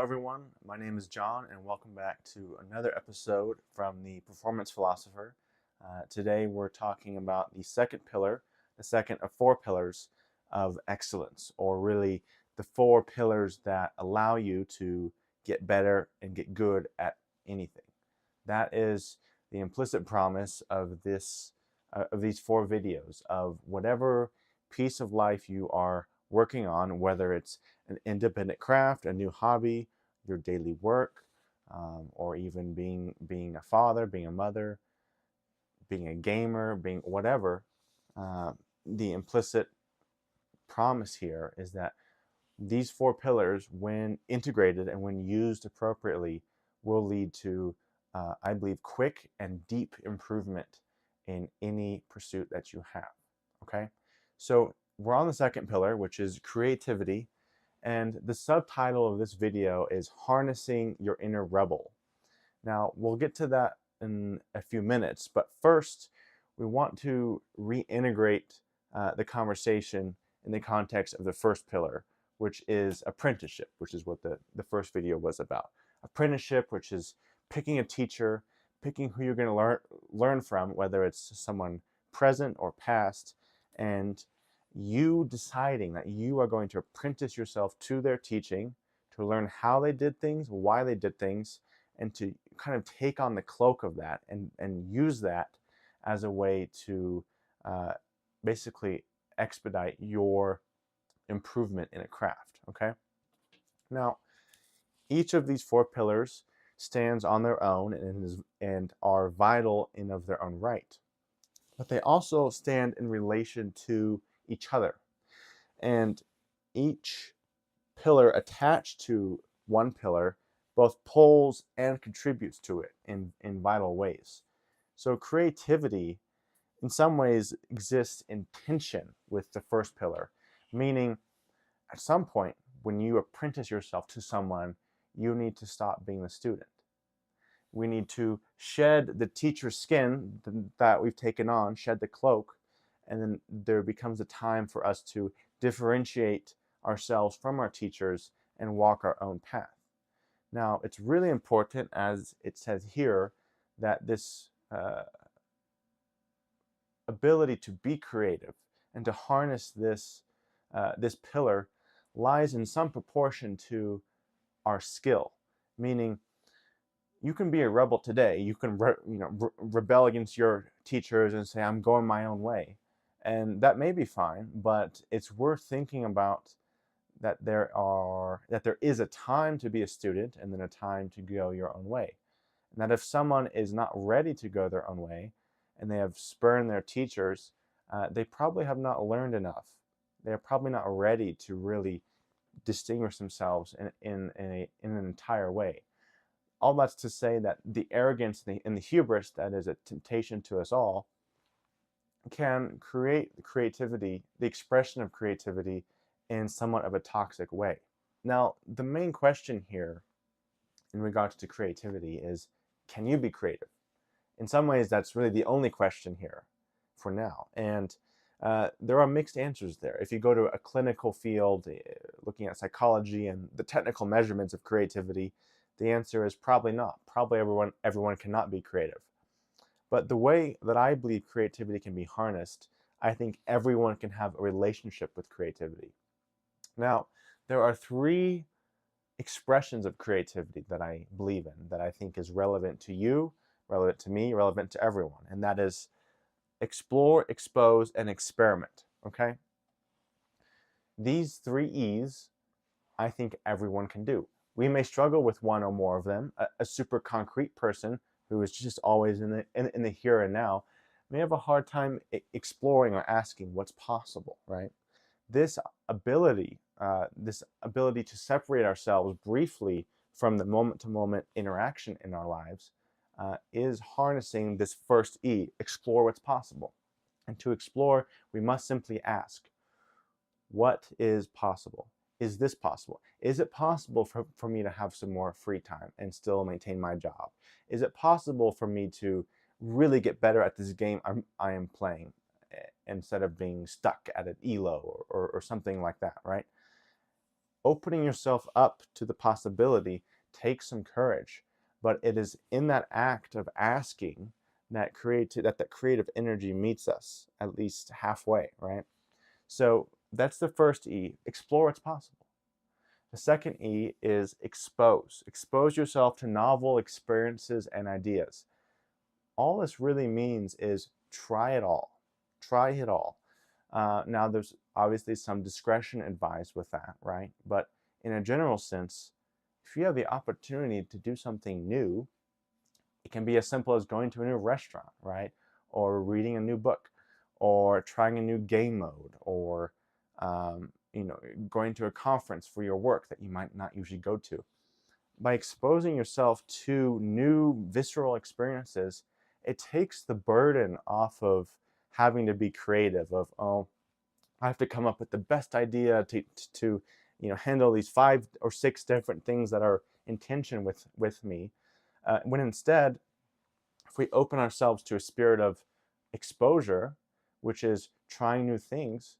everyone. My name is John, and welcome back to another episode from the Performance Philosopher. Today, we're talking about the second pillar, the second of four pillars of excellence, or really the four pillars that allow you to get better and get good at anything. That is the implicit promise of these four videos of whatever piece of life you are working on, whether it's an independent craft, a new hobby, your daily work, or even being a father, being a mother, being a gamer, being whatever. The implicit promise here is that these four pillars, when integrated and when used appropriately, will lead to, I believe, quick and deep improvement in any pursuit that you have. Okay, so we're on the second pillar, which is creativity, and the subtitle of this video is Harnessing Your Inner Rebel. Now, we'll get to that in a few minutes, but first, we want to reintegrate the conversation in the context of the first pillar, which is apprenticeship, which is what the first video was about. Apprenticeship, which is picking a teacher, picking who you're going to learn from, whether it's someone present or past, and you deciding that you are going to apprentice yourself to their teaching, to learn how they did things, why they did things, and to kind of take on the cloak of that and use that as a way to basically expedite your improvement in a craft. Okay, now each of these four pillars stands on their own and are vital in of their own right, but they also stand in relation to each other, and each pillar attached to one pillar both pulls and contributes to it in vital ways. So creativity in some ways exists in tension with the first pillar, meaning at some point when you apprentice yourself to someone, you need to stop being the student. We need to shed the teacher's skin that we've taken on, shed the cloak, and then there becomes a time for us to differentiate ourselves from our teachers and walk our own path. Now, it's really important, as it says here, that this ability to be creative and to harness this pillar lies in some proportion to our skill, meaning you can be a rebel today. You can rebel against your teachers and say, I'm going my own way. And that may be fine, but it's worth thinking about that there is a time to be a student and then a time to go your own way. And that if someone is not ready to go their own way and they have spurned their teachers, they probably have not learned enough. They're probably not ready to really distinguish themselves in an entire way. All that's to say that the arrogance and the hubris that is a temptation to us all can create creativity, the expression of creativity, in somewhat of a toxic way. Now, the main question here in regards to creativity is, can you be creative? In some ways, that's really the only question here for now. And there are mixed answers there. If you go to a clinical field, looking at psychology and the technical measurements of creativity, the answer is probably not. Probably everyone cannot be creative. But the way that I believe creativity can be harnessed, I think everyone can have a relationship with creativity. Now, there are three expressions of creativity that I believe in, that I think is relevant to you, relevant to me, relevant to everyone. And that is explore, expose, and experiment. Okay? These three E's, I think everyone can do. We may struggle with one or more of them. A super concrete person who is just always in the here and now may have a hard time exploring or asking what's possible, right? This ability to separate ourselves briefly from the moment-to-moment interaction in our lives is harnessing this first E, explore what's possible. And to explore, we must simply ask, what is possible? Is this possible? Is it possible for me to have some more free time and still maintain my job? Is it possible for me to really get better at this game I am playing instead of being stuck at an ELO or something like that, right? opening yourself up to the possibility takes some courage, but it is in that act of asking that creative energy meets us at least halfway, right? So that's the first E, explore what's possible. The second E is expose. Expose yourself to novel experiences and ideas. All this really means is try it all. Try it all. Now, there's obviously some discretion advised with that, right? But in a general sense, if you have the opportunity to do something new, it can be as simple as going to a new restaurant, right? Or reading a new book, or trying a new game mode, or going to a conference for your work that you might not usually go to. By exposing yourself to new visceral experiences, it takes the burden off of having to be creative, of, oh, I have to come up with the best idea to handle these 5 or 6 different things that are in tension with me. When instead, if we open ourselves to a spirit of exposure, which is trying new things,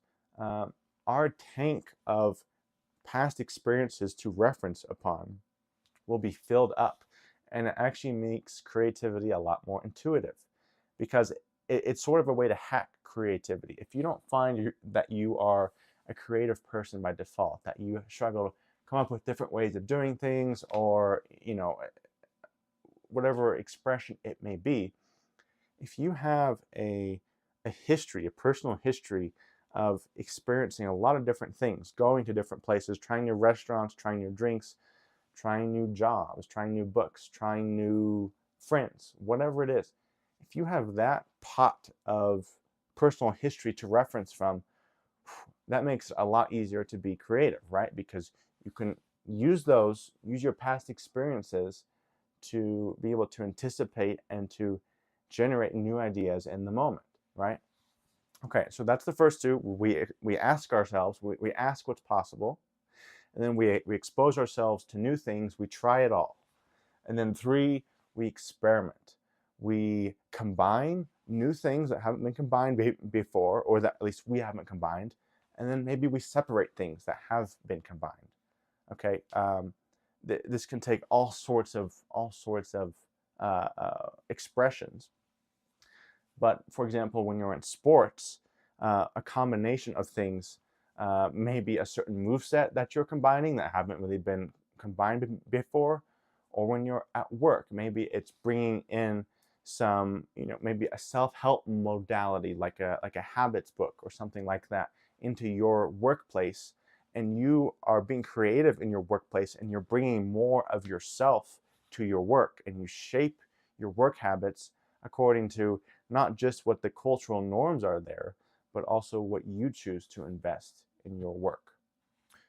our tank of past experiences to reference upon will be filled up. And it actually makes creativity a lot more intuitive, because it's sort of a way to hack creativity. If you don't find that you are a creative person by default, that you struggle to come up with different ways of doing things, or whatever expression it may be, if you have a history, a personal history of experiencing a lot of different things, going to different places, trying new restaurants, trying new drinks, trying new jobs, trying new books, trying new friends, whatever it is, if you have that pot of personal history to reference from, that makes it a lot easier to be creative, right? Because you can use your past experiences to be able to anticipate and to generate new ideas in the moment, right? Okay, so that's the first two. We ask ourselves, we ask what's possible, and then we expose ourselves to new things, we try it all. And then 3, we experiment. We combine new things that haven't been combined before, or that at least we haven't combined, and then maybe we separate things that have been combined. Okay, this can take all sorts of expressions. But for example, when you're in sports, a combination of things may be a certain moveset that you're combining that haven't really been combined before. Or when you're at work, maybe it's bringing in some, maybe a self-help modality like a habits book or something like that into your workplace, and you are being creative in your workplace, and you're bringing more of yourself to your work, and you shape your work habits according to not just what the cultural norms are there, but also what you choose to invest in your work.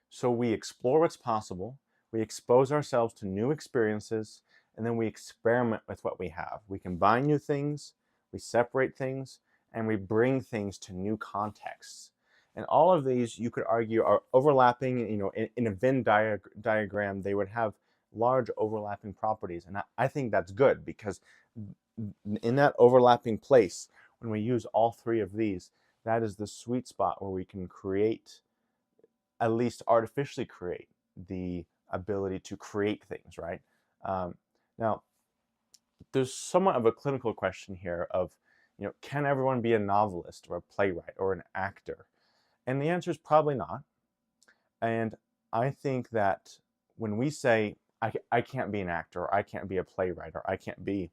So we explore what's possible, we expose ourselves to new experiences, and then we experiment with what we have. We combine new things, we separate things, and we bring things to new contexts. And all of these, you could argue, are overlapping. In a Venn diagram, they would have large overlapping properties. And I think that's good, because in that overlapping place, when we use all 3 of these, that is the sweet spot where we can create, at least artificially create, the ability to create things, right? Now, there's somewhat of a clinical question here of, can everyone be a novelist or a playwright or an actor? And the answer is probably not. And I think that when we say, I can't be an actor, or I can't be a playwright, or I can't be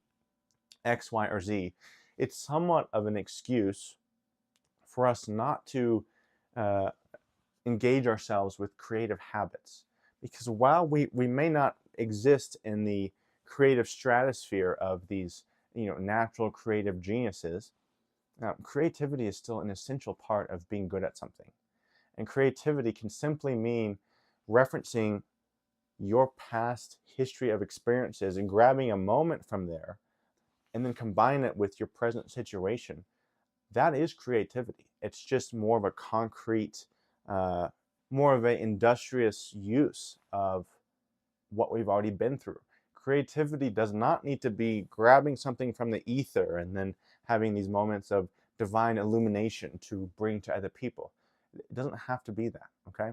X, Y, or Z, it's somewhat of an excuse for us not to engage ourselves with creative habits. Because while we may not exist in the creative stratosphere of these natural creative geniuses, creativity is still an essential part of being good at something. And creativity can simply mean referencing your past history of experiences and grabbing a moment from there and then combine it with your present situation. That is creativity. It's just more of a concrete, more of an industrious use of what we've already been through. Creativity does not need to be grabbing something from the ether and then having these moments of divine illumination to bring to other people. It doesn't have to be that, okay?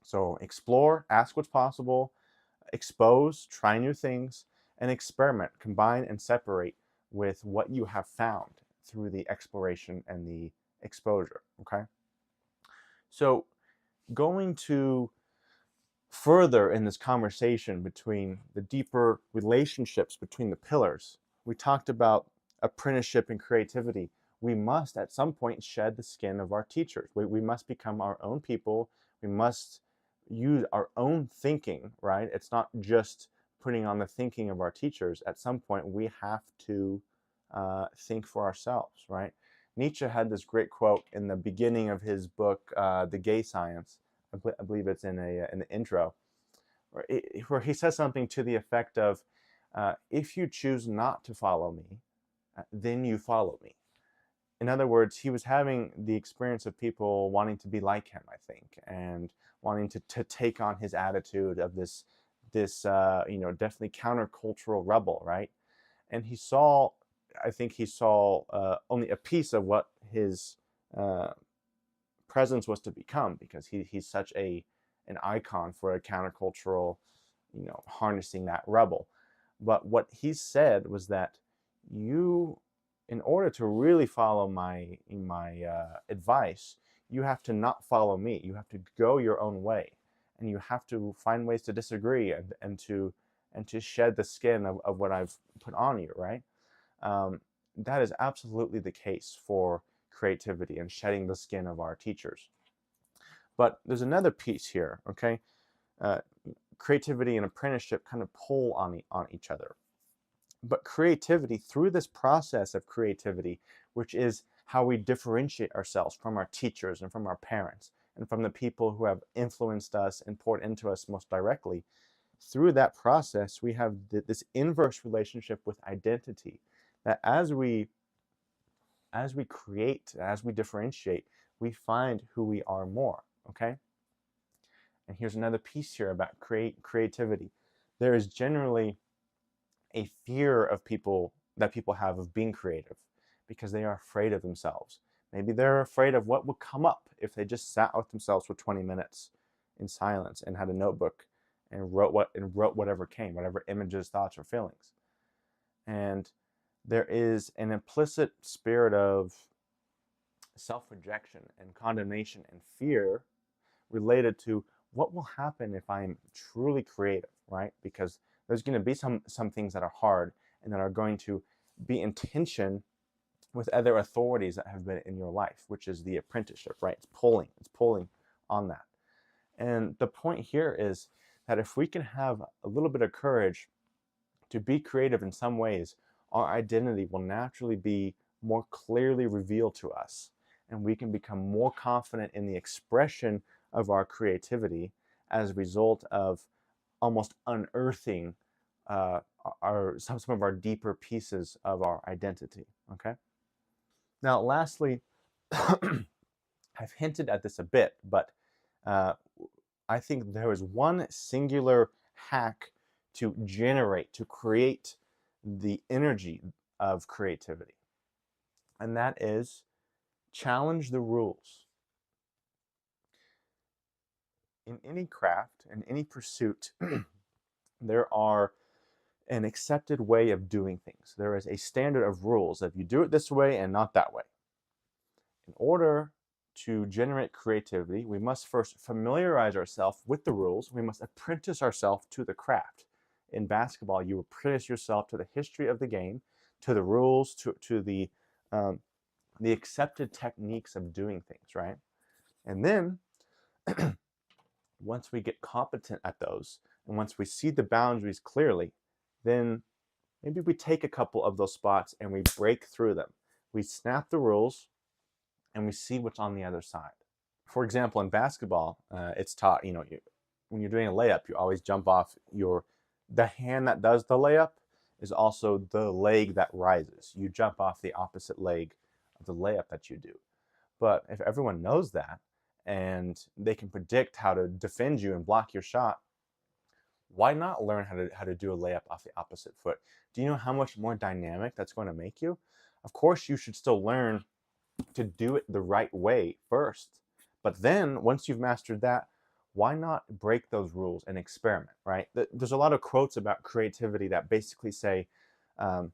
So explore, ask what's possible, expose, try new things, and experiment, combine and separate with what you have found through the exploration and the exposure, okay? So going to further in this conversation between the deeper relationships between the pillars, we talked about apprenticeship and creativity. We must at some point shed the skin of our teachers. We must become our own people. We must use our own thinking, right? It's not just putting on the thinking of our teachers. At some point, we have to think for ourselves, right? Nietzsche had this great quote in the beginning of his book, The Gay Science. I believe it's in the intro, where he says something to the effect of, if you choose not to follow me, then you follow me. In other words, he was having the experience of people wanting to be like him, I think, and wanting to take on his attitude of this definitely countercultural rebel, right? And he saw, I think he saw only a piece of what his presence was to become, because he's such an icon for a countercultural, harnessing that rebel. But what he said was that you, in order to really follow my advice, you have to not follow me. You have to go your own way, and you have to find ways to disagree and to shed the skin of what I've put on you, right? That is absolutely the case for creativity and shedding the skin of our teachers. But there's another piece here, okay? Creativity and apprenticeship kind of pull on each other. But creativity, through this process of creativity, which is how we differentiate ourselves from our teachers and from our parents and from the people who have influenced us and poured into us most directly, through that process, we have this inverse relationship with identity, that as we create, as we differentiate, we find who we are more, okay? And here's another piece here about creativity. There is generally a fear of people have of being creative, because they are afraid of themselves. Maybe they're afraid of what would come up if they just sat with themselves for 20 minutes in silence and had a notebook and wrote whatever came, whatever images, thoughts, or feelings. And there is an implicit spirit of self-rejection and condemnation and fear related to what will happen if I'm truly creative, right? Because there's going to be some things that are hard and that are going to be in tension with other authorities that have been in your life, which is the apprenticeship, right? It's pulling on that. And the point here is that if we can have a little bit of courage to be creative in some ways, our identity will naturally be more clearly revealed to us, and we can become more confident in the expression of our creativity as a result of almost unearthing some of our deeper pieces of our identity, okay? Now, lastly, I've hinted at this a bit, but I think there is one singular hack to create the energy of creativity, and that is challenge the rules. In any craft, in any pursuit, there are an accepted way of doing things. There is a standard of rules that you do it this way and not that way. In order to generate creativity, we must first familiarize ourselves with the rules. We must apprentice ourselves to the craft. In basketball, you apprentice yourself to the history of the game, to the rules, to the accepted techniques of doing things, right? And then once we get competent at those, and once we see the boundaries clearly, then maybe we take a couple of those spots and we break through them. We snap the rules and we see what's on the other side. For example, in basketball, it's taught, when you're doing a layup, you always jump off the hand that does the layup is also the leg that rises. You jump off the opposite leg of the layup that you do. But if everyone knows that and they can predict how to defend you and block your shot, why not learn how to do a layup off the opposite foot? Do you know how much more dynamic that's going to make you? Of course, you should still learn to do it the right way first. But then, once you've mastered that, why not break those rules and experiment, right? There's a lot of quotes about creativity that basically say, um,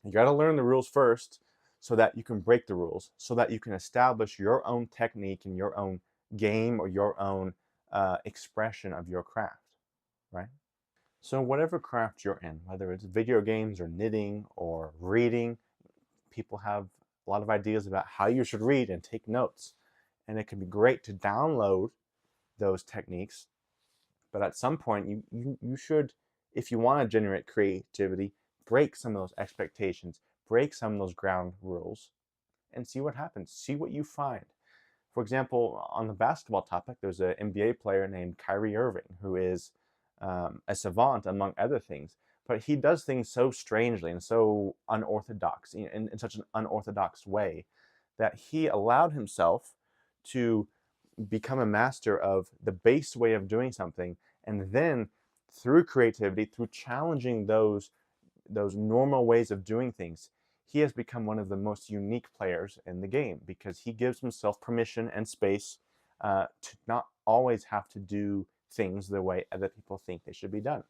you got to learn the rules first so that you can break the rules, so that you can establish your own technique and your own game or your own expression of your craft, right? So, whatever craft you're in, whether it's video games or knitting or reading, people have a lot of ideas about how you should read and take notes. And it can be great to download those techniques, but at some point, you should, if you want to generate creativity, break some of those expectations, break some of those ground rules, and see what happens. See what you find. For example, on the basketball topic, there's an NBA player named Kyrie Irving who is a savant, among other things. But he does things so strangely and so unorthodox, in such an unorthodox way, that he allowed himself to become a master of the base way of doing something, and then through creativity, through challenging those normal ways of doing things, he has become one of the most unique players in the game because he gives himself permission and space to not always have to do things the way other people think they should be done.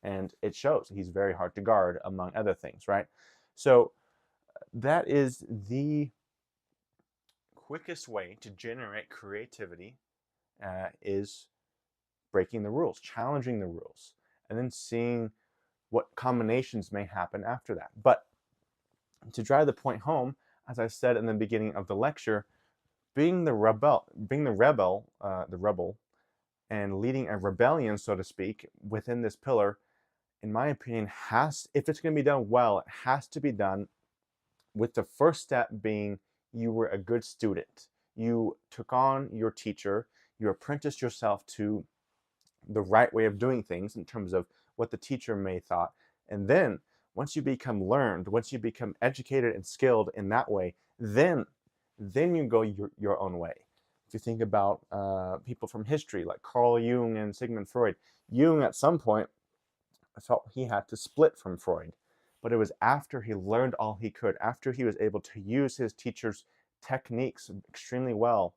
And it shows. He's very hard to guard, among other things, right? So that is the quickest way to generate creativity, is breaking the rules, challenging the rules, and then seeing what combinations may happen after that. But to drive the point home, as I said in the beginning of the lecture, being the rebel, the rebel, and leading a rebellion, so to speak, within this pillar, in my opinion, if it's going to be done well, it has to be done with the first step being you were a good student. You took on your teacher, you apprenticed yourself to the right way of doing things in terms of what the teacher may thought. And then once you become learned, once you become educated and skilled in that way, then you go your own way. If you think about people from history like Carl Jung and Sigmund Freud, Jung at some point felt he had to split from Freud. But it was after he learned all he could, after he was able to use his teacher's techniques extremely well,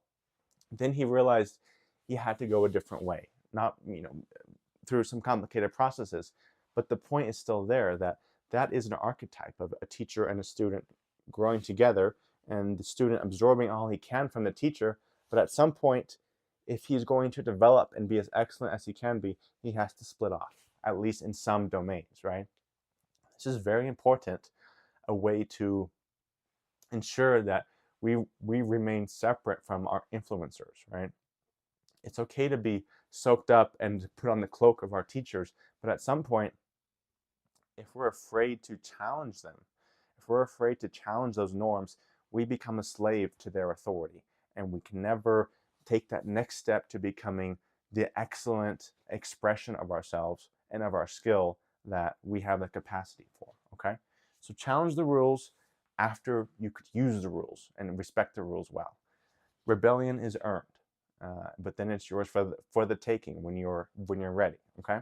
then he realized he had to go a different way. Not, through some complicated processes, but the point is still there, that is an archetype of a teacher and a student growing together, and the student absorbing all he can from the teacher. But at some point, if he's going to develop and be as excellent as he can be, he has to split off, at least in some domains, right? This is very important, a way to ensure that we remain separate from our influencers, right? It's okay to be soaked up and put on the cloak of our teachers, but at some point, if we're afraid to challenge them, if we're afraid to challenge those norms, we become a slave to their authority, and we can never take that next step to becoming the excellent expression of ourselves and of our skill that we have the capacity for, okay? So challenge the rules after you could use the rules and respect the rules well. Rebellion is earned, but then it's yours for the taking when you're ready, okay?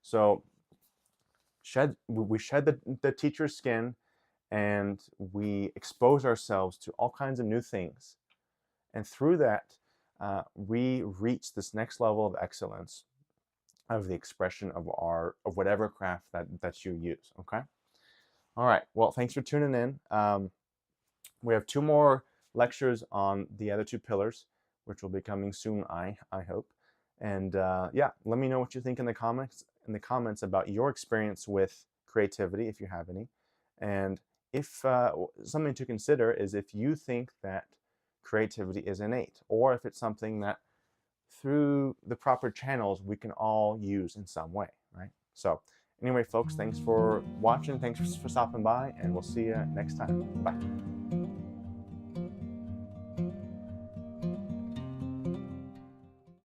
So we shed the teacher's skin, and we expose ourselves to all kinds of new things. And through that, we reach this next level of excellence of the expression of whatever craft that you use, okay? All right, well, thanks for tuning in. We have 2 more lectures on the other 2 pillars, which will be coming soon, I hope. And yeah, let me know what you think in the comments about your experience with creativity, if you have any. And if something to consider is if you think that creativity is innate, or if it's something that through the proper channels we can all use in some way, right? So anyway, folks, thanks for watching, thanks for stopping by, and we'll see you next time. Bye.